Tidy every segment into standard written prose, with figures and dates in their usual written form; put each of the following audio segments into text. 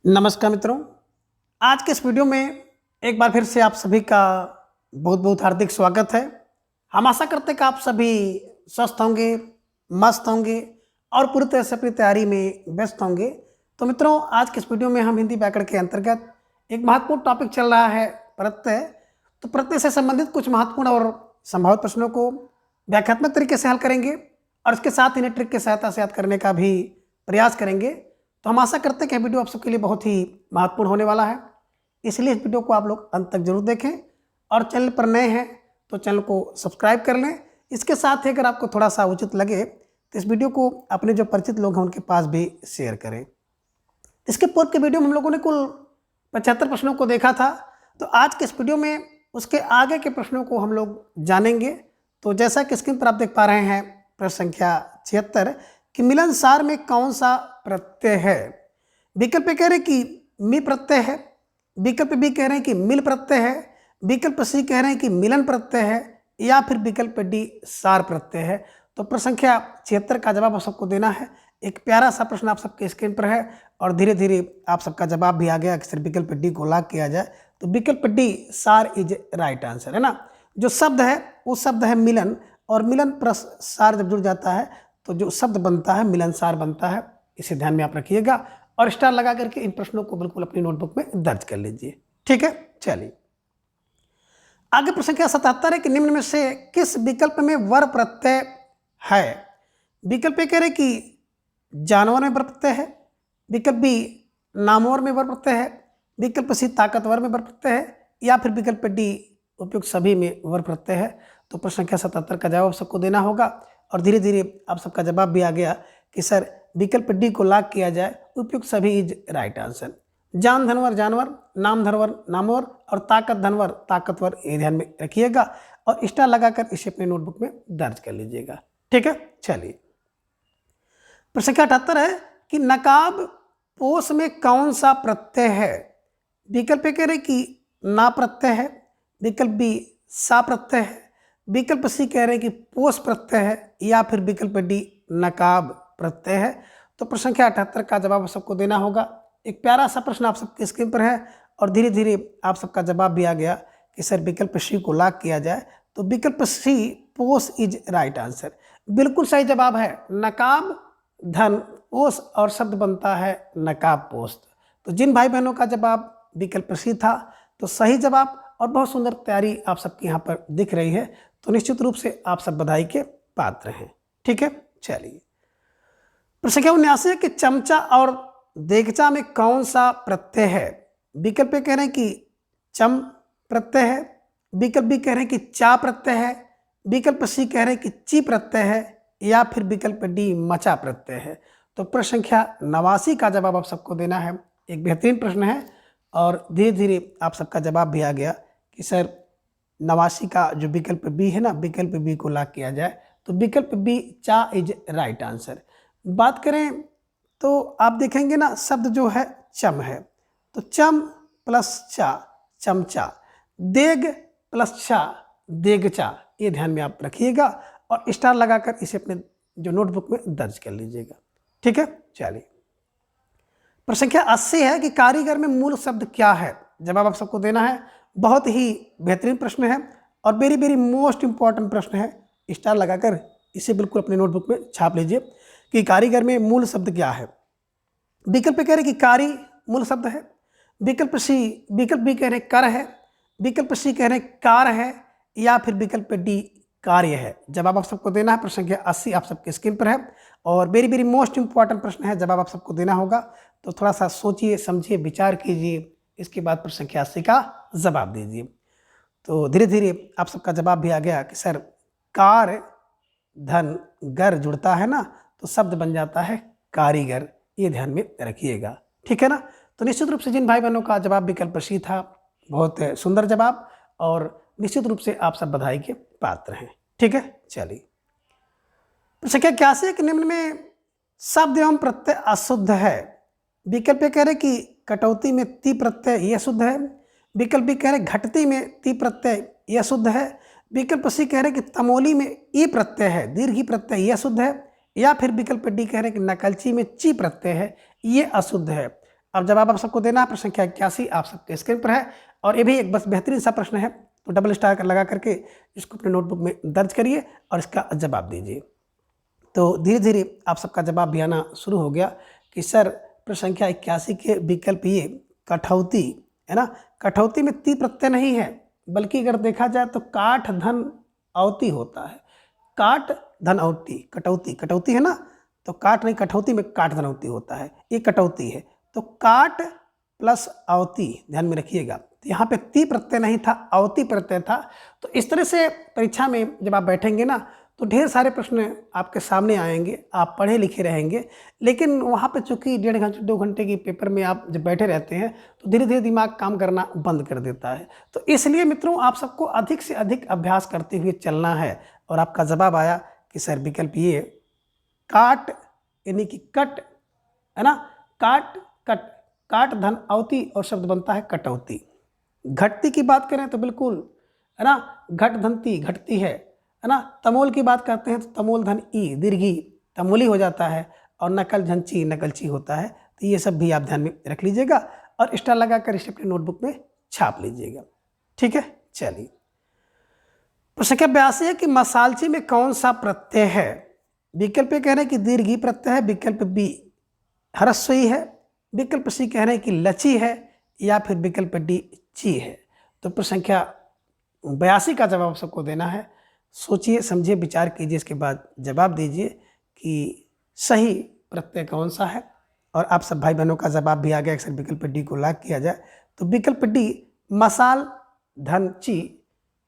नमस्कार मित्रों। आज के इस वीडियो में एक बार फिर से आप सभी का बहुत बहुत हार्दिक स्वागत है। हम आशा करते हैं कि आप सभी स्वस्थ होंगे, मस्त होंगे और पूरी तरह से अपनी तैयारी में व्यस्त होंगे। तो मित्रों, आज के इस वीडियो में हम हिंदी व्याकरण के अंतर्गत एक महत्वपूर्ण टॉपिक चल रहा है प्रत्यय। तो प्रत्यय से संबंधित कुछ महत्वपूर्ण और संभावित प्रश्नों को व्याख्यात्मक तरीके से हल करेंगे और इसके साथ इन्हें ट्रिक की सहायता से याद करने का भी प्रयास करेंगे। तो हम आशा करते हैं कि वीडियो आप सबके लिए बहुत ही महत्वपूर्ण होने वाला है, इसलिए इस वीडियो को आप लोग अंत तक जरूर देखें और चैनल पर नए हैं तो चैनल को सब्सक्राइब कर लें। इसके साथ ही अगर आपको थोड़ा सा उचित लगे तो इस वीडियो को अपने जो परिचित लोग हैं उनके पास भी शेयर करें। इसके पूर्व के वीडियो में हम लोगों ने कुल 75 प्रश्नों को देखा था। तो आज के इस वीडियो में उसके आगे के प्रश्नों को हम लोग जानेंगे। तो जैसा कि स्क्रीन पर आप देख पा रहे हैं, प्रश्न संख्या 76 कि मिलनसार में कौन सा प्रत्यय है। विकल्प ए कह रहे कि मी प्रत्यय है, विकल्प बी कह रहे हैं कि मिल प्रत्यय है, विकल्प सी कह रहे हैं कि मिलन प्रत्यय है, या फिर विकल्प डी सार प्रत्यय है। तो प्रश्न संख्या 76 का जवाब आप सबको देना है। एक प्यारा सा प्रश्न आप सबके स्क्रीन पर है और धीरे धीरे आप सबका जवाब भी आ गया कि सिर्फ विकल्प डी को लॉक किया जाए। तो विकल्प डी सार इज राइट आंसर है ना। जो शब्द है वो शब्द है मिलन, और मिलन प्लस सार जब जुड़ जाता है तो जो शब्द बनता है मिलनसार बनता है। इसे ध्यान में आप रखिएगा और स्टार लगा करके इन प्रश्नों को बिल्कुल अपनी नोटबुक में दर्ज कर लीजिए। ठीक है, चलिए आगे। प्रश्न संख्या 77 है कि निम्न में से किस विकल्प में वर प्रत्यय है। विकल्प ए कह रहे कि जानवर में वर प्रत्यय है, विकल्प बी नामवर में वर प्रत्यय है, विकल्प सी ताकतवर में वर प्रत्यय है, या फिर विकल्प डी उपयुक्त सभी में वर प्रत्यय है। तो प्रश्न संख्या 77 का जवाब सबको देना होगा और धीरे धीरे आप सबका जवाब भी आ गया कि सर विकल्प डी को लॉक किया जाए, उपयुक्त सभी इज राइट आंसर। जान धनवर जानवर, नाम धनवर नामवर और ताकत धनवर ताकतवर, ये ध्यान में रखिएगा और स्टार लगाकर इसे अपने नोटबुक में दर्ज कर लीजिएगा। ठीक है, चलिए प्रश्न संख्या 78 है कि नकाब पोष में कौन सा प्रत्यय है। विकल्प कह रहे कि ना प्रत्यय है, विकल्प बी सा प्रत्यय है, विकल्प सी कह रहे हैं कि पोष प्रत्यय है, या फिर विकल्प डी नकाब प्रत्यय है। तो प्रश्न संख्या 78 का जवाब सबको देना होगा। एक प्यारा सा प्रश्न आप सबके स्क्रीन पर है और धीरे धीरे आप सबका जवाब भी आ गया कि सर विकल्प सी को लॉक किया जाए। तो विकल्प सी पोष इज राइट आंसर, बिल्कुल सही जवाब है। नकाब धन पोष और शब्द बनता है नकाब पोष। तो जिन भाई बहनों का जवाब विकल्प सी था तो सही जवाब और बहुत सुंदर तैयारी आप सबकी यहाँ पर दिख रही है, तो निश्चित रूप से आप सब बधाई के पात्र हैं। ठीक है, चलिए प्रश्न संख्या 79 है कि चमचा और देगचा में कौन सा प्रत्यय है। विकल्प कह रहे हैं कि चम प्रत्यय है, विकल्प बी कह रहे हैं कि चा प्रत्यय है, विकल्प सी कह रहे हैं कि ची प्रत्यय है, या फिर विकल्प डी मचा प्रत्यय है। तो प्रश्न संख्या 89 का जवाब आप सबको देना है। एक बेहतरीन प्रश्न है और धीरे धीरे आप सबका जवाब भी आ गया कि सर 89 का जो विकल्प बी है ना, विकल्प बी को लॉक किया जाए। तो विकल्प बी चा इज राइट आंसर। बात करें तो आप देखेंगे ना, शब्द जो है चम है, तो चम प्लस चा चमचा, देग प्लस चा देगचा, ये ध्यान में आप रखिएगा और स्टार लगाकर इसे अपने जो नोटबुक में दर्ज कर लीजिएगा। ठीक है, चलिए प्रश्न संख्या 80 है कि कारीगर में मूल शब्द क्या है। जवाब आप सबको देना है। बहुत ही बेहतरीन प्रश्न है और वेरी वेरी मोस्ट इंपॉर्टेंट प्रश्न है। स्टार लगाकर इसे बिल्कुल अपने नोटबुक में छाप लीजिए कि कारीगर में मूल शब्द क्या है। विकल्प कह रहे कि कारी मूल शब्द है, विकल्प बी कह रहे कर है, विकल्प सी कह रहे कार है, या फिर विकल्प डी कार्य है। जवाब आप सबको देना है। प्रश्न संख्या 80 आप सबके स्क्रीन पर है और वेरी वेरी मोस्ट इंपॉर्टेंट प्रश्न है। जवाब आप सबको देना होगा, तो थोड़ा सा सोचिए समझिए विचार कीजिए, इसके बाद प्रश्न संख्या 80 का जवाब दीजिए। तो धीरे धीरे आप सबका जवाब भी आ गया कि सर कार धन गर जुड़ता है ना, तो शब्द बन जाता है कारीगर, ये ध्यान में रखिएगा। ठीक है ना। तो निश्चित रूप से जिन भाई बहनों का जवाब विकल्प सी था, बहुत सुंदर जवाब और निश्चित रूप से आप सब बधाई के पात्र हैं। ठीक है, चलिए प्रश्न संख्या 81 है कि निम्न में शब्द एवं प्रत्यय अशुद्ध है। विकल्प कह रहे कि कटौती में ती प्रत्यय यह शुद्ध है, विकल्प बी कह रहे घटती में ती प्रत्यय यह शुद्ध है, विकल्प सी कह रहे कि तमोली में ई प्रत्यय है दीर्घी प्रत्यय यह शुद्ध है, या फिर विकल्प डी कह रहे कि नकलची में ची प्रत्यय है ये अशुद्ध है। अब जवाब आप सबको देना है। प्रश्न संख्या 81 आप सबके स्क्रीन पर है और ये भी एक बस बेहतरीन सा प्रश्न है, तो डबल स्टार लगा करके इसको अपने नोटबुक में दर्ज करिए और इसका जवाब दीजिए। तो धीरे धीरे आप सबका जवाब भी आना शुरू हो गया कि सर प्रश्न संख्या 81 के विकल्प ये कठौती है ना। कठौती में ती प्रत्यय नहीं है, बल्कि अगर देखा जाए तो काठ धन औती होता है। काट धन औती, कटौती, कटौती है ना, तो काट नहीं, कठौती में काट धन औती होता है, ये कटौती है। तो काट प्लस अवती ध्यान में रखिएगा। तो यहाँ पे ती प्रत्यय नहीं था, अवती प्रत्यय था। तो इस तरह से परीक्षा में जब आप बैठेंगे ना तो ढेर सारे प्रश्न आपके सामने आएंगे, आप पढ़े लिखे रहेंगे, लेकिन वहाँ पे चूंकि 1.5 घंटे 2 घंटे की पेपर में आप जब बैठे रहते हैं तो धीरे धीरे दिमाग काम करना बंद कर देता है। तो इसलिए मित्रों आप सबको अधिक से अधिक अभ्यास करते हुए चलना है। और आपका जवाब आया कि सर विकल्प ये काट यानी कि कट है ना, काट कट, काट धन अवती और शब्द बनता है कटौती। घटती की बात करें तो बिल्कुल है ना, घट धनती घटती है ना। तमोल की बात करते हैं तो तमोल धन ई दीर्घी तमोली हो जाता है और नकल झंची नकलची होता है। तो ये सब भी आप ध्यान में रख लीजिएगा और स्टार लगाकर इसे अपने नोटबुक में छाप लीजिएगा। ठीक है, चलिए प्रश्न संख्या 82 है कि मसालची में कौन सा प्रत्यय है। विकल्प ए कह रहे हैं कि दीर्घी प्रत्यय है, विकल्प बी ह्रस्वी है, विकल्प सी कह रहे हैं कि लची है, या फिर विकल्प डी ची है। तो प्रश्न संख्या 82 का जवाब सबको देना है। सोचिए समझिए विचार कीजिए, इसके बाद जवाब दीजिए कि सही प्रत्यय कौन सा है। और आप सब भाई बहनों का जवाब भी आ गया। अक्सर विकल्प डी को लॉक किया जाए तो विकल्प डी मसाल धन ची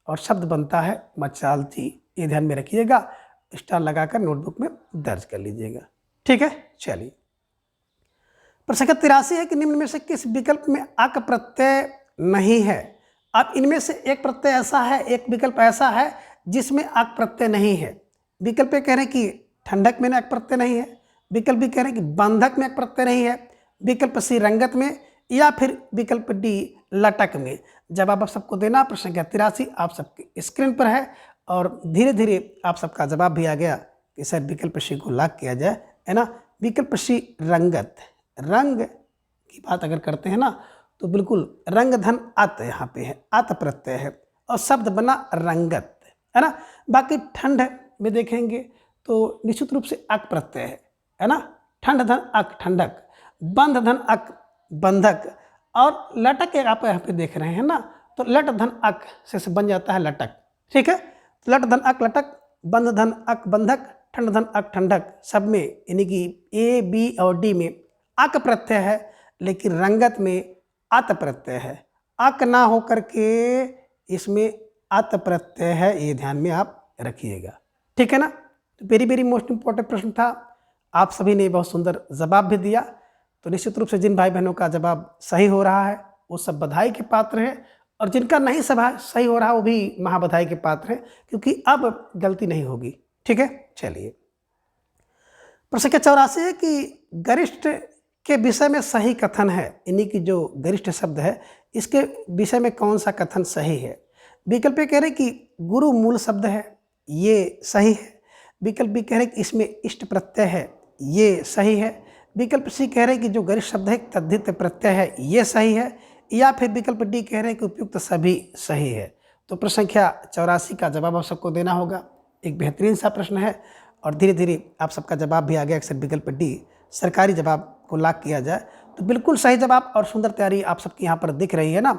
और शब्द बनता है मचालती। ये ध्यान में रखिएगा, स्टार लगाकर नोटबुक में दर्ज कर लीजिएगा। ठीक है, चलिए प्रश्न संख्या 83 है कि निम्न में से किस विकल्प में अक प्रत्यय नहीं है। अब इनमें से एक प्रत्यय ऐसा है, एक विकल्प ऐसा है जिसमें अक प्रत्यय नहीं है। विकल्प ए कह रहे हैं कि ठंडक में अक प्रत्यय नहीं है, विकल्प बी कह रहे हैं कि बंधक में अक प्रत्यय नहीं है, विकल्प सी रंगत में, या फिर विकल्प डी लटक में। जवाब आप सबको देना। प्रश्न संख्या 83 आप सबके स्क्रीन पर है और धीरे धीरे आप सबका जवाब भी आ गया कि सर विकल्प सी को लॉक किया जाए, है ना। विकल्प सी रंगत, रंग की बात अगर करते हैं ना तो बिल्कुल रंग धन अत यहाँ पे है, अत प्रत्यय है और शब्द बना रंगत, है ना। बाकी ठंड में देखेंगे तो निश्चित रूप से अक प्रत्यय है ना। ठंड धन अक ठंडक, बंध धन अक बंधक, और लटक आप यहाँ पे देख रहे हैं ना, तो लट धन अक से बन जाता है लटक। ठीक है, तो लट धन अक लटक, बंध धन अक बंधक, ठंड धन अक ठंडक, सब में यानी कि ए बी और डी में अक प्रत्यय है, लेकिन रंगत में अत प्रत्यय है। अक ना हो करके इसमें अत प्रत्यय है, ये ध्यान में आप रखिएगा। ठीक है ना। तो वेरी वेरी मोस्ट इंपॉर्टेंट प्रश्न था, आप सभी ने बहुत सुंदर जवाब भी दिया। तो निश्चित रूप से जिन भाई बहनों का जवाब सही हो रहा है वो सब बधाई के पात्र हैं, और जिनका नहीं सही हो रहा वो भी महाबधाई के पात्र हैं, क्योंकि अब गलती नहीं होगी। ठीक है, चलिए प्रश्न संख्या 84 है कि गरिष्ठ के विषय में सही कथन है, यानी कि जो गरिष्ठ शब्द है इसके विषय में कौन सा कथन सही है। विकल्प कह रहे कि गुरु मूल शब्द है, ये सही है। विकल्प बी कह रहे कि इसमें इष्ट प्रत्यय है, ये सही है। विकल्प सी कह रहे कि जो गरिष्ठ शब्द है तद्धित प्रत्यय है, ये सही है। या फिर विकल्प डी कह रहे हैं कि उपयुक्त सभी सही है। तो प्रश्न संख्या 84 का जवाब आप सबको देना होगा। एक बेहतरीन सा प्रश्न है और धीरे धीरे आप सबका जवाब भी आ गया। अक्सर विकल्प डी सरकारी जवाब को लॉक किया जाए तो बिल्कुल सही जवाब और सुंदर तैयारी आप सबकी यहाँ पर दिख रही है ना।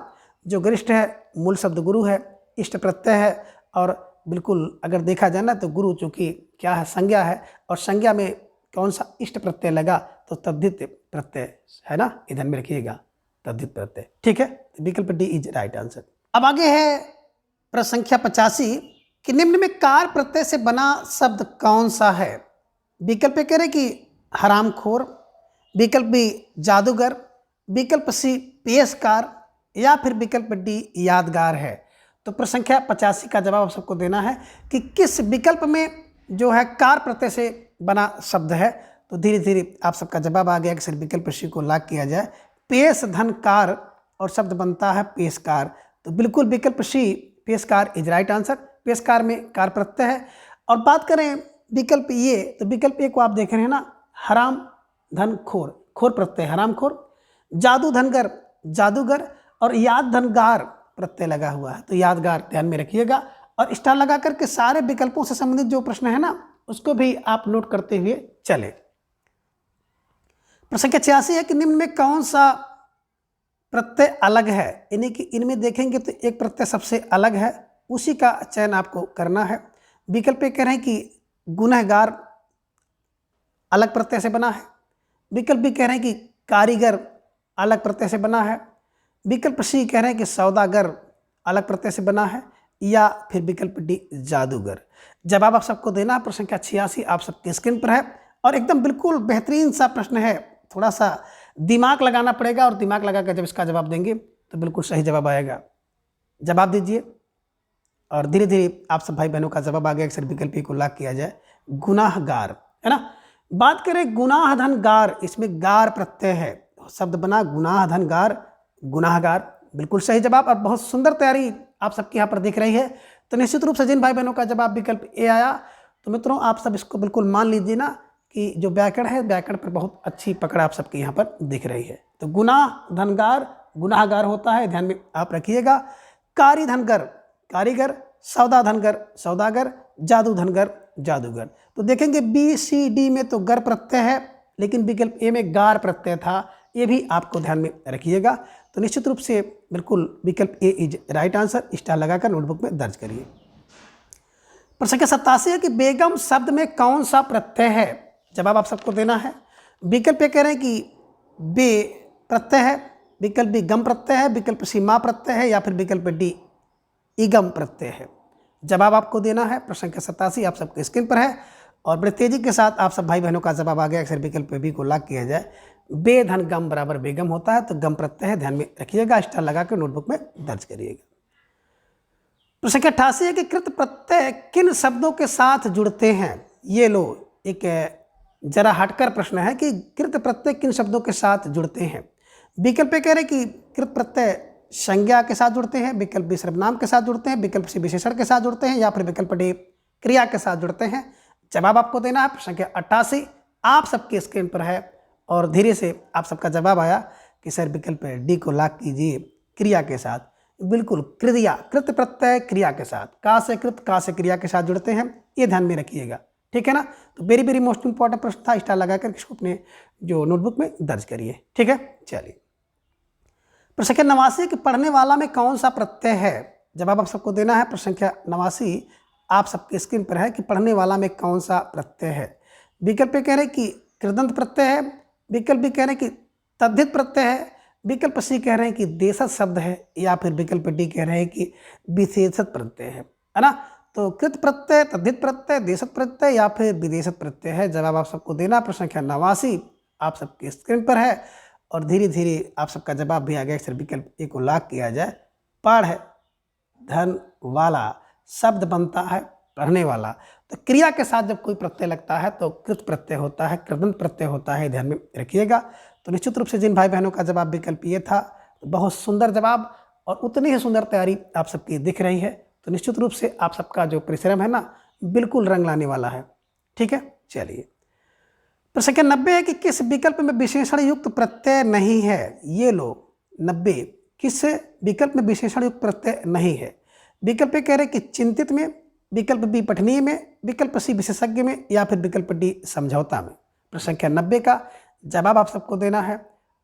जो गरिष्ठ है मूल शब्द गुरु है, इष्ट प्रत्यय है, और बिल्कुल अगर देखा जाए ना तो गुरु चूँकि क्या है संज्ञा है, और संज्ञा में कौन सा इष्ट प्रत्यय लगा तो तद्धित प्रत्यय है ना, ध्यान में रखिएगा, तद्धित प्रत्यय। ठीक है, विकल्प डी इज राइट आंसर। अब आगे है प्रश्न संख्या 85 कि निम्न में कार प्रत्यय से बना शब्द कौन सा है। विकल्प कह रहे कि हरामखोर, विकल्प बी जादूगर, विकल्प सी पेशकार, या फिर विकल्प डी यादगार है। तो प्रश्न संख्या 85 का जवाब आप सबको देना है कि किस विकल्प में जो है कार प्रत्यय से बना शब्द है। तो धीरे धीरे आप सबका जवाब आ गया कि सर विकल्प सी को लॉक किया जाए। पेश धन कार और शब्द बनता है पेशकार। तो बिल्कुल विकल्प सी पेशकार इज राइट आंसर। पेशकार में कार प्रत्यय है। और बात करें विकल्प ये, तो विकल्प ए को आप देख रहे हैं ना, हराम धन खोर, खोर प्रत्यय हरामखोर। जादू धनगर जादूगर और याद धनगार प्रत्यय लगा हुआ है, तो यादगार ध्यान में रखिएगा। और स्टार लगा करके सारे विकल्पों से संबंधित जो प्रश्न है ना उसको भी आप नोट करते हुए चले। प्रश्न संख्या 86 है कि निम्न में कौन सा प्रत्यय अलग है, यानी कि इनमें देखेंगे तो एक प्रत्यय सबसे अलग है, उसी का चयन आपको करना है। विकल्प ए कह रहे हैं कि गुनहगार अलग प्रत्यय से बना है। विकल्प बी कह रहे हैं कि कारीगर अलग प्रत्यय से बना है। विकल्प सी कह रहे हैं कि सौदागर अलग प्रत्यय से बना है, या फिर विकल्प डी जादूगर। जवाब आप सबको देना है। प्रश्न संख्या 86 आप सबके स्क्रीन पर है और एकदम बिल्कुल बेहतरीन सा प्रश्न है। थोड़ा सा दिमाग लगाना पड़ेगा और दिमाग लगा कर जब इसका जवाब देंगे तो बिल्कुल सही जवाब आएगा। जवाब दीजिए और धीरे धीरे आप सब भाई बहनों का जवाब आ गया। अक्सर विकल्प को लॉक किया जाए, गुनाहगार, है ना। बात करें गुनाह धन गार, इसमें गार प्रत्यय है, शब्द बना गुनाह धन गार, गुनाहगार, बिल्कुल सही जवाब। और बहुत सुंदर तैयारी आप सबके यहाँ पर दिख रही है। तो निश्चित रूप से जिन भाई बहनों का जवाब विकल्प ए आया, तो मित्रों आप सब इसको बिल्कुल मान लीजिए ना कि जो व्याकरण है, व्याकरण पर बहुत अच्छी पकड़ आप सबके यहाँ पर दिख रही है। तो गुनाह धनगार गुनाहगार होता है, ध्यान में आप रखिएगा। कारी धनगर कारीगर, सौदा धनगर सौदागर, जादू धनगर जादूगर। तो देखेंगे बी सी डी में तो गर प्रत्यय है, लेकिन विकल्प ए में गार प्रत्यय था, ये भी आपको ध्यान में रखिएगा। तो निश्चित रूप से बिल्कुल विकल्प ए इज राइट आंसर, स्टार लगाकर नोटबुक में दर्ज करिए। प्रश्न संख्या 87 है कि बेगम शब्द में कौन सा प्रत्यय है, जवाब आप सबको देना है। विकल्प ए कह रहे हैं कि बे प्रत्यय है, विकल्प बी गम प्रत्यय है, विकल्प सी मा प्रत्यय है, या फिर विकल्प डी इगम प्रत्यय है। जवाब आपको देना है। प्रश्न संख्या 87 आप सबके स्क्रीन पर है और बड़े तेजी के साथ आप सब भाई बहनों का जवाब आ गया। अक्सर विकल्प बी को लॉक किया जाए, बे धन गम बराबर बेगम होता है, तो गम प्रत्यय है, ध्यान में रखिएगा, स्टार लगा कर नोटबुक में दर्ज करिएगा। प्रश्न संख्या 88 है कि कृत प्रत्यय किन शब्दों के साथ जुड़ते हैं। ये लो एक जरा हटकर प्रश्न है कि कृत प्रत्यय किन शब्दों के साथ जुड़ते हैं। विकल्प कह रहे हैं कि कृत प्रत्यय संज्ञा के साथ जुड़ते हैं, विकल्प बी सर्वनाम के साथ जुड़ते हैं, विकल्प सी विशेषण के साथ जुड़ते हैं, या फिर विकल्प डी क्रिया के साथ जुड़ते हैं। जवाब आपको देना है। प्रश्न संख्या 88 आप सबके स्क्रीन पर है और धीरे से आप सबका जवाब आया कि सर विकल्प डी को लॉक कीजिए, क्रिया के साथ। बिल्कुल क्रिया, कृत प्रत्यय क्रिया के साथ, का से कृत का से क्रिया के साथ जुड़ते हैं, ये ध्यान में रखिएगा, ठीक है ना। तो वेरी वेरी मोस्ट इंपॉर्टेंट प्रश्न था, स्टार लगाकर इसको अपने जो नोटबुक में दर्ज करिए, ठीक है। चलिए प्रश्न संख्या 89 कि पढ़ने वाला में कौन सा प्रत्यय है, जवाब आप सबको देना है। प्रश्न संख्या 89 आप सबके स्क्रीन पर है कि पढ़ने वाला में कौन सा प्रत्यय है। विकल्प कह रहे हैं कि कृदंत प्रत्यय है, विकल्प भी कह रहे हैं कि तद्धित प्रत्यय है, विकल्प सी कह रहे हैं कि देशज शब्द है, या फिर विकल्प डी कह रहे हैं कि विशेषत प्रत्यय है ना। तो कृत प्रत्यय, तद्धित प्रत्यय, देशज प्रत्यय या फिर विदेशत प्रत्यय है। जवाब आप सबको देना। प्रश्न संख्या 89 आप सबके स्क्रीन पर है और धीरे धीरे आप सबका जवाब भी आ गया। सर विकल्प ए को लॉक किया जाए। पढ़ धन वाला शब्द बनता है पढ़ने वाला, तो क्रिया के साथ जब कोई प्रत्यय लगता है तो कृत प्रत्यय होता है, कृदंत प्रत्यय होता है, ध्यान में रखिएगा। तो निश्चित रूप से जिन भाई बहनों का जवाब विकल्प ये था, तो बहुत सुंदर जवाब और उतनी ही सुंदर तैयारी आप सबकी दिख रही है। तो निश्चित रूप से आप सबका जो परिश्रम है ना, बिल्कुल रंग लाने वाला है, ठीक है। चलिए प्रश्न संख्या 90 है कि किस विकल्प में विशेषण युक्त प्रत्यय नहीं है। ये लो 90 किस विकल्प में विशेषण युक्त प्रत्यय नहीं है। विकल्प कह रहे कि चिंतित में, विकल्प बी पठनीय में, विकल्प सी विशेषज्ञ में, या फिर विकल्प डी समझौता में। प्रश्न संख्या 90 का जवाब आप सबको देना है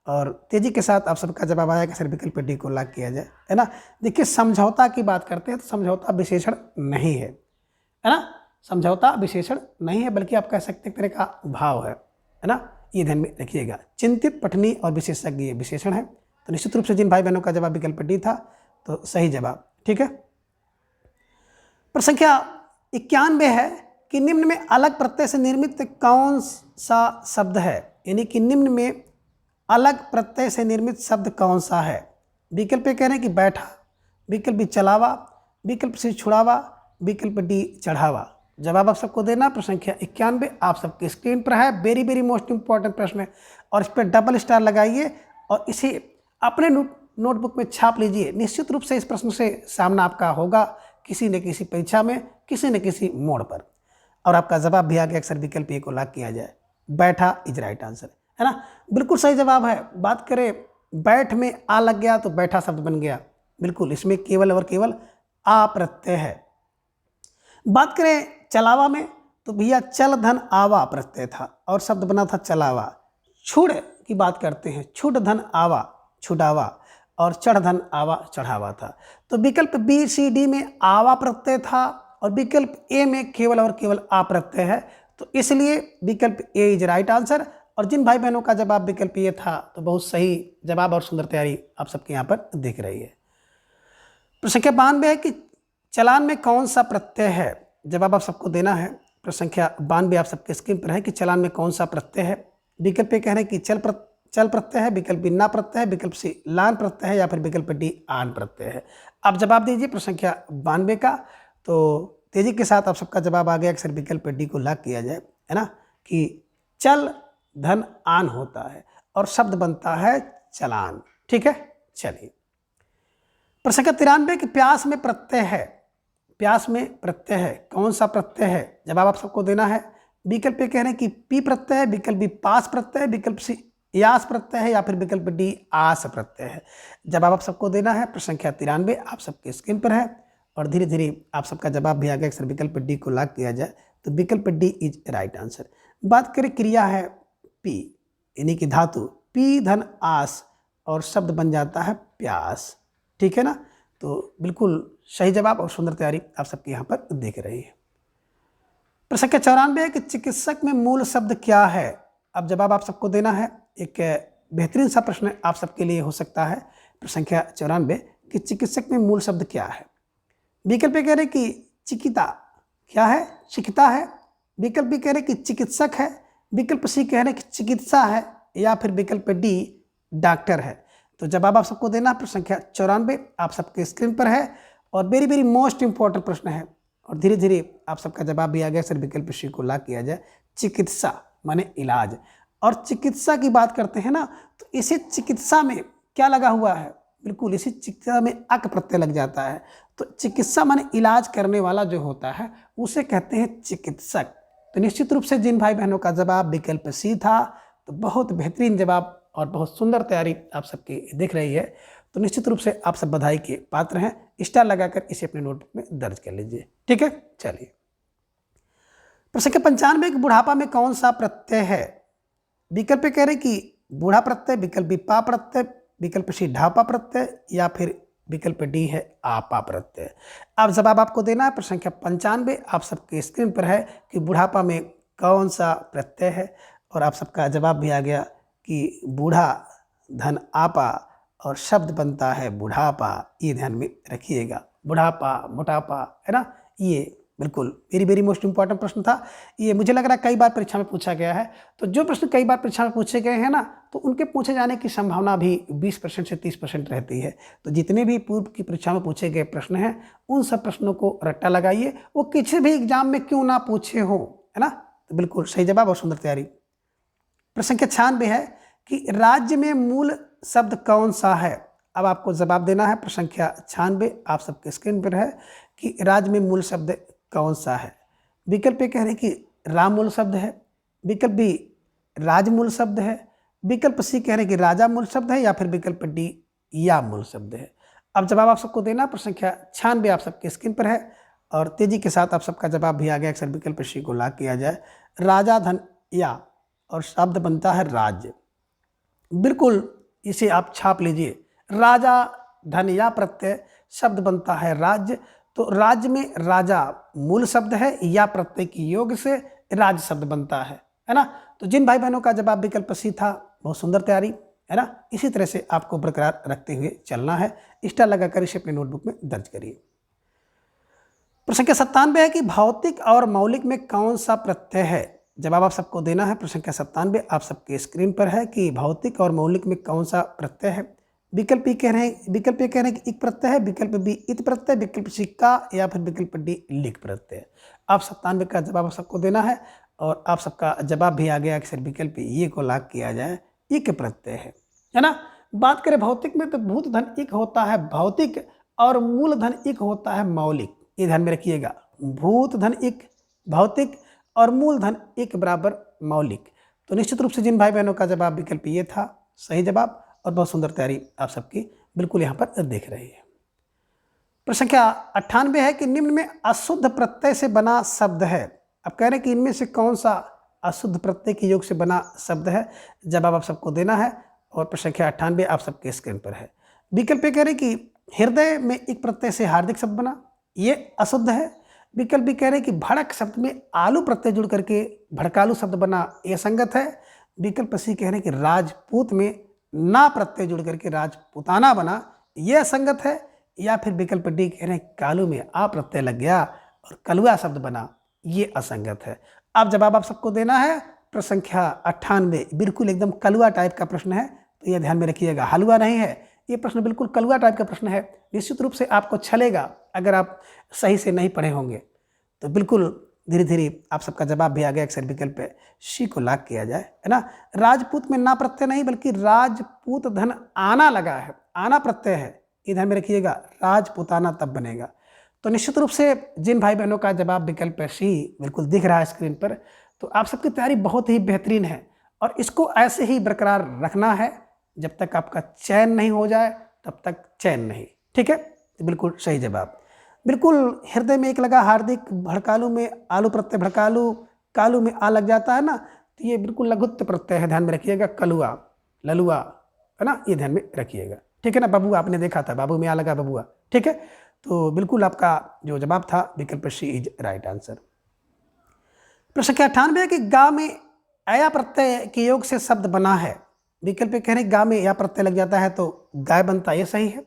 और तेजी के साथ आप सबका जवाब आया कि सर विकल्प डी को लॉक किया जाए, है ना। देखिए समझौता की बात करते हैं तो समझौता विशेषण नहीं है ना, समझौता विशेषण नहीं है, बल्कि आप कह सकते हैं तरह का भाव है ना। ये ध्यान में रखिएगा। चिंतित, पठनी और विशेषज्ञ ये विशेषण है। तो निश्चित रूप से जिन भाई बहनों का जवाब विकल्प डी था, तो सही जवाब, ठीक है। प्रश्न संख्या 91 है कि निम्न में अलग प्रत्यय से निर्मित कौन सा शब्द है, यानी कि निम्न में अलग प्रत्यय से निर्मित शब्द कौन सा है। विकल्प कह रहे हैं कि बैठा, विकल्प बी चलावा, विकल्प सी छुड़ावा, विकल्प डी चढ़ावा। जवाब आप सबको देना। प्रश्न संख्या 91 आप सबके स्क्रीन पर है। वेरी वेरी मोस्ट इंपॉर्टेंट प्रश्न है और इस पर डबल स्टार लगाइए और इसे अपने नोटबुक में छाप लीजिए। निश्चित रूप से इस प्रश्न से सामना आपका होगा किसी न किसी परीक्षा में, किसी न किसी मोड़ पर, और आपका जवाब भी आ गया। अक्सर विकल्प ए को लॉक किया जाए, बैठा इज राइट आंसर, है ना। बिल्कुल सही जवाब है। बात करें बैठ में आ लग गया तो बैठा शब्द बन गया। बिल्कुल, इसमें केवल और केवल आ प्रत्यय है। बात करें चलावा में तो भैया चल धन आवा प्रत्यय था और शब्द बना था चलावा। छुड़ की बात करते हैं, छुड़ धन आवा छुड़ावा और चढ़ धन आवा चढ़ावा था। तो विकल्प बी सी डी में आवा प्रत्यय था और विकल्प ए में केवल और केवल आ प्रत्यय है। तो इसलिए विकल्प ए इज राइट आंसर। और जिन भाई बहनों का जवाब विकल्प ए था तो बहुत सही जवाब और सुंदर तैयारी आप सबके यहाँ पर दिख रही है। प्रश्न संख्या 92 है कि चलान में कौन सा प्रत्यय है। जवाब आप सबको देना है। प्रश्न संख्या 92 आप सबके स्क्रीन पर है कि चलान में कौन सा प्रत्यय है। विकल्प ए कह रहे हैं कि चल प्रत्यय है, विकल्प बी ना प्रत्यय है, विकल्प सी लान प्रत्यय है या फिर विकल्प डी आन प्रत्यय है। आप जवाब दीजिए प्रश्न संख्या 92 का। तो तेजी के साथ आप सबका जवाब आ गया कि सर विकल्प डी को लॉक किया जाए, है ना, कि चल धन आन होता है और शब्द बनता है चलान। ठीक है, चलिए। प्रश्न संख्या 93 कि प्यास में प्रत्यय है। प्यास में प्रत्यय है, कौन सा प्रत्यय है। जवाब आप सबको देना है। विकल्प ए कह रहे हैं कि पी प्रत्यय है, विकल्प बी पास प्रत्यय है, विकल्प सी यास प्रत्यय है या फिर विकल्प डी आस प्रत्यय है। जवाब आप सबको देना है। प्रश्न संख्या 93 आप सबके स्क्रीन पर है और धीरे धीरे आप सबका जवाब भी आ गया। सर विकल्प डी को लॉक किया जाए तो विकल्प डी इज राइट आंसर। बात करें क्रिया है पी, यानी कि धातु पी धन आस और शब्द बन जाता है प्यास। ठीक है ना, तो बिल्कुल सही जवाब और सुंदर तैयारी आप सबके यहाँ पर देख रही है। प्रश्न संख्या 94 है कि चिकित्सक में मूल शब्द क्या है। अब जवाब आप सबको देना है। एक बेहतरीन सा प्रश्न आप सबके लिए हो सकता है। प्रश्न संख्या 94 कि चिकित्सक में मूल शब्द क्या है। विकल्प कह रहे कि चिकिता क्या है, चिकिता है। विकल्प बी कह रहे कि चिकित्सक है, विकल्प सी कह रहे कि चिकित्सा है या फिर विकल्प डी डॉक्टर है। तो जवाब आप सबको देना। प्रश्न संख्या 94 आप सबके स्क्रीन पर है और वेरी वेरी मोस्ट इंपॉर्टेंट प्रश्न है और धीरे धीरे आप सबका जवाब भी आ गया। सर विकल्प सी को लॉक किया जाए। चिकित्सा माने इलाज, और चिकित्सा की बात करते हैं ना तो इसी चिकित्सा में क्या लगा हुआ है, बिल्कुल इसी चिकित्सा में अक प्रत्यय लग जाता है। तो चिकित्सा माने इलाज करने वाला जो होता है उसे कहते हैं चिकित्सक। तो निश्चित रूप से जिन भाई बहनों का जवाब विकल्प सी था तो बहुत बेहतरीन जवाब और बहुत सुंदर तैयारी आप सबकी दिख रही है। तो निश्चित रूप से आप सब बधाई के पात्र हैं। स्टार लगाकर इसे अपने नोटबुक में दर्ज कर लीजिए। ठीक है, चलिए। प्रश्न संख्या 95 कि बुढ़ापा में कौन सा प्रत्यय है। विकल्प कह रहे कि बूढ़ा प्रत्यय, विकल्प बी पा प्रत्यय, विकल्प सी ढापा प्रत्यय या फिर विकल्प डी है आपा प्रत्यय। अब जवाब आपको देना है। प्रश्न संख्या 95 आप सबके स्क्रीन पर है कि बुढ़ापा में कौन सा प्रत्यय है और आप सबका जवाब भी आ गया कि बूढ़ा धन आपा और शब्द बनता है बुढ़ापा। ये ध्यान में रखिएगा, बुढ़ापा मोटापा, है ना, ये बिल्कुल वेरी वेरी मोस्ट इंपॉर्टेंट प्रश्न था। ये मुझे लग रहा है कई बार परीक्षा में पूछा गया है। तो जो प्रश्न कई बार परीक्षा में पूछे गए हैं ना तो उनके पूछे जाने की संभावना भी 20% से 30% रहती है। तो जितने भी पूर्व की परीक्षा में पूछे गए प्रश्न हैं उन सब प्रश्नों को रट्टा लगाइए, वो किसी भी एग्जाम में क्यों ना पूछे हो, है ना। तो बिल्कुल सही जवाब और सुंदर तैयारी। प्रश्न संख्या 96 है कि राज्य में मूल शब्द कौन सा है। अब आपको जवाब देना है। प्रश्न संख्या 96 आप सबके स्क्रीन पर है कि राज्य में मूल शब्द कौन सा है। विकल्प ए कह रहे कि राम मूल शब्द है, विकल्प बी राज मूल शब्द है, विकल्प सी कह रहे कि राजा मूल शब्द है या फिर विकल्प डी या मूल शब्द है। अब जवाब आप सबको देना। प्रश्न संख्या 96 आप सबके स्क्रीन पर है और तेजी के साथ आप सबका जवाब भी आ गया। अक्सर विकल्प सी को लॉक किया जाए। राजा धन या और शब्द बनता है राज्य। बिल्कुल इसे आप छाप लीजिए। राजा धन या प्रत्यय शब्द बनता है राज्य। तो राज्य में राजा मूल शब्द है या प्रत्यय की योग से राज्य शब्द बनता है ना। तो जिन भाई बहनों का जवाब विकल्प सी था बहुत सुंदर तैयारी, है ना। इसी तरह से आपको बरकरार रखते हुए चलना है। स्टार लगाकर इसे अपने नोटबुक में दर्ज करिए। प्रश्न संख्या 97 है कि भौतिक और मौलिक में कौन सा प्रत्यय है। जवाब आप सबको देना है। प्रश्न संख्या 97 आप सबके स्क्रीन पर है कि भौतिक और मौलिक में कौन सा प्रत्यय है। विकल्प ए कह रहे हैं कि इक प्रत्यय है, विकल्प बी इत प्रत्यय, विकल्प सी का या फिर विकल्प डी लिख प्रत्यय। आप 97 का जवाब आप सबको देना है और आप सबका जवाब भी आ गया कि सर विकल्प ये को लॉक किया जाए। इक प्रत्यय है ना। बात करें भौतिक में तो भूत धन इक होता है भौतिक और मूल धन इक होता है मौलिक। ये ध्यान में रखिएगा। भूत धन इक भौतिक और मूल धन इक बराबर मौलिक। तो निश्चित रूप से जिन भाई बहनों का जवाब विकल्प ये था सही जवाब और बहुत सुंदर तैयारी आप सबकी बिल्कुल यहाँ पर दिख रही है। प्रश्न संख्या 98 है कि निम्न में अशुद्ध प्रत्यय से बना शब्द है। अब कह रहे हैं कि इनमें से कौन सा अशुद्ध प्रत्यय के योग से बना शब्द है। जवाब आप सबको देना है और प्रश्न संख्या 98 आप सबके स्क्रीन पर है। विकल्प कह रहे हैं कि हृदय में एक प्रत्यय से हार्दिक शब्द बना, ये अशुद्ध है। विकल्प भी कह रहे हैं कि भड़क शब्द में आलू प्रत्यय जुड़ करके भड़कालू शब्द बना, यह संगत है। विकल्प सी कह रहे हैं कि राजपूत में ना प्रत्यय जुड़ करके राजपुताना बना, यह असंगत है। या फिर विकल्प डी कह रहे हैं कालू में आ प्रत्यय लग गया और कलुआ शब्द बना, ये असंगत है। अब जवाब आप सबको देना है। प्रश्न संख्या 98 बिल्कुल एकदम कलुआ टाइप का प्रश्न है, तो यह ध्यान में रखिएगा, हलवा नहीं है ये प्रश्न, बिल्कुल कलुआ टाइप का प्रश्न है। निश्चित रूप से आपको छलेगा अगर आप सही से नहीं पढ़े होंगे। तो बिल्कुल धीरे धीरे आप सबका जवाब भी आ गया। अक्सर विकल्प पे शी को लाग किया जाए, है ना। राजपूत में ना प्रत्यय नहीं बल्कि राजपूत धन आना लगा है, आना प्रत्यय है, ये ध्यान में रखिएगा। राजपुताना तब बनेगा। तो निश्चित रूप से जिन भाई बहनों का जवाब विकल्प सी बिल्कुल दिख रहा है स्क्रीन पर, तो आप सबकी तैयारी बहुत ही बेहतरीन है और इसको ऐसे ही बरकरार रखना है जब तक आपका चयन नहीं हो जाए, तब तक चयन नहीं। ठीक है, तो बिल्कुल सही जवाब। बिल्कुल हृदय में एक लगा हार्दिक, भड़कालू में आलू प्रत्यय भड़कालू, कालू में आ लग जाता है ना, तो ये बिल्कुल लघुत्व प्रत्यय है, ध्यान में रखिएगा। कलुआ, ललुआ, है ना, ये ध्यान में रखिएगा। ठीक है ना। बबुआ आपने देखा था, बाबू में आ लगा बबुआ। ठीक है, तो बिल्कुल आपका जो जवाब था विकल्प सी इज राइट आंसर। प्रश्न संख्या 98 है कि गा में अया प्रत्यय के योग से शब्द बना है। विकल्प कह रहे हैं गा में या प्रत्यय लग जाता है तो गाय बनता, ये सही है।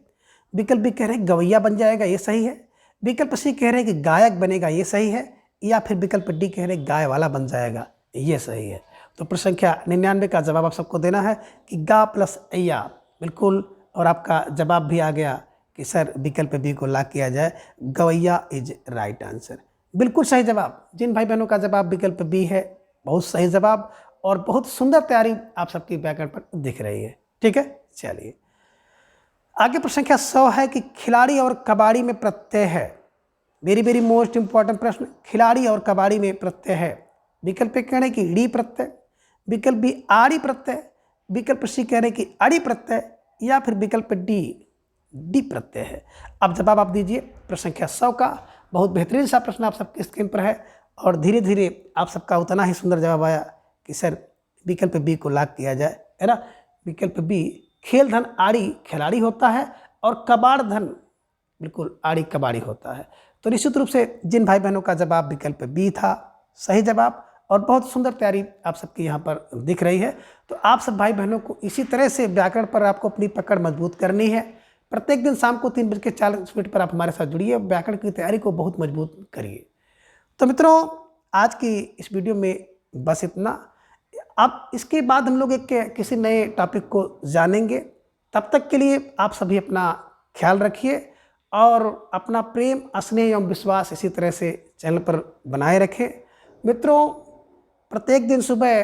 विकल्प भी कह रहे हैं गवैया बन जाएगा, ये सही है। विकल्प सी कह रहे हैं कि गायक बनेगा, ये सही है। या फिर विकल्प डी कह रहे हैं गाय वाला बन जाएगा, ये सही है। तो प्रश्न संख्या 99 का जवाब आप सबको देना है कि गा प्लस अय्या, बिल्कुल। और आपका जवाब भी आ गया कि सर विकल्प बी को लाग किया जाए, गवैया इज राइट आंसर, बिल्कुल सही जवाब। जिन भाई बहनों का जवाब विकल्प बी है, बहुत सही जवाब और बहुत सुंदर तैयारी आप सबकी व्याकरण पर दिख रही है। ठीक है, चलिए आगे। प्रश्न संख्या 100 है कि खिलाड़ी और कबाड़ी में प्रत्यय है। वेरी वेरी मोस्ट इंपॉर्टेंट प्रश्न, खिलाड़ी और कबाड़ी में प्रत्यय है। विकल्प कह रहे हैं कि डी प्रत्यय, विकल्प बी आड़ी प्रत्यय, विकल्प सी कह रहे हैं कि अड़ी प्रत्यय, या फिर विकल्प डी प्रत्यय है। अब जवाब आप दीजिए प्रश्न संख्या 100 का। बहुत बेहतरीन सा प्रश्न आप सबके स्क्रीन पर है और धीरे धीरे आप सबका उतना ही सुंदर जवाब आया कि सर विकल्प बी को लाग किया जाए, है ना। विकल्प बी खेल धन आड़ी खिलाड़ी होता है और कबाड़ धन बिल्कुल आड़ी कबाड़ी होता है। तो निश्चित रूप से जिन भाई बहनों का जवाब विकल्प बी था, सही जवाब और बहुत सुंदर तैयारी आप सबकी यहाँ पर दिख रही है। तो आप सब भाई बहनों को इसी तरह से व्याकरण पर आपको अपनी पकड़ मजबूत करनी है। प्रत्येक दिन शाम को 3:40 पर आप हमारे साथ जुड़िए, व्याकरण की तैयारी को बहुत मजबूत करिए। तो मित्रों आज की इस वीडियो में बस इतना। अब इसके बाद हम लोग एक किसी नए टॉपिक को जानेंगे। तब तक के लिए आप सभी अपना ख्याल रखिए और अपना प्रेम, स्नेह एवं विश्वास इसी तरह से चैनल पर बनाए रखें। मित्रों प्रत्येक दिन सुबह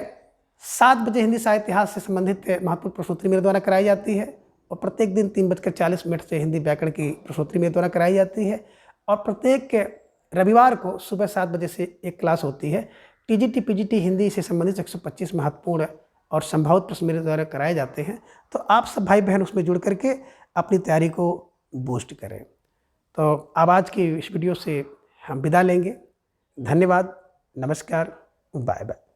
7 बजे हिंदी साहित्य इतिहास से संबंधित महत्वपूर्ण प्रश्नोत्तरी मेरे द्वारा कराई जाती है और प्रत्येक दिन 3:40 से हिंदी व्याकरण की प्रश्नोत्तरी मेरे द्वारा कराई जाती है। और प्रत्येक रविवार को सुबह 7 बजे से एक क्लास होती है। टीजीटी पीजीटी हिंदी से संबंधित 125 महत्वपूर्ण और संभावित प्रश्न मेरे द्वारा कराए जाते हैं। तो आप सब भाई बहन उसमें जुड़ करके अपनी तैयारी को बूस्ट करें। तो अब आज की इस वीडियो से हम विदा लेंगे। धन्यवाद, नमस्कार, बाय बाय।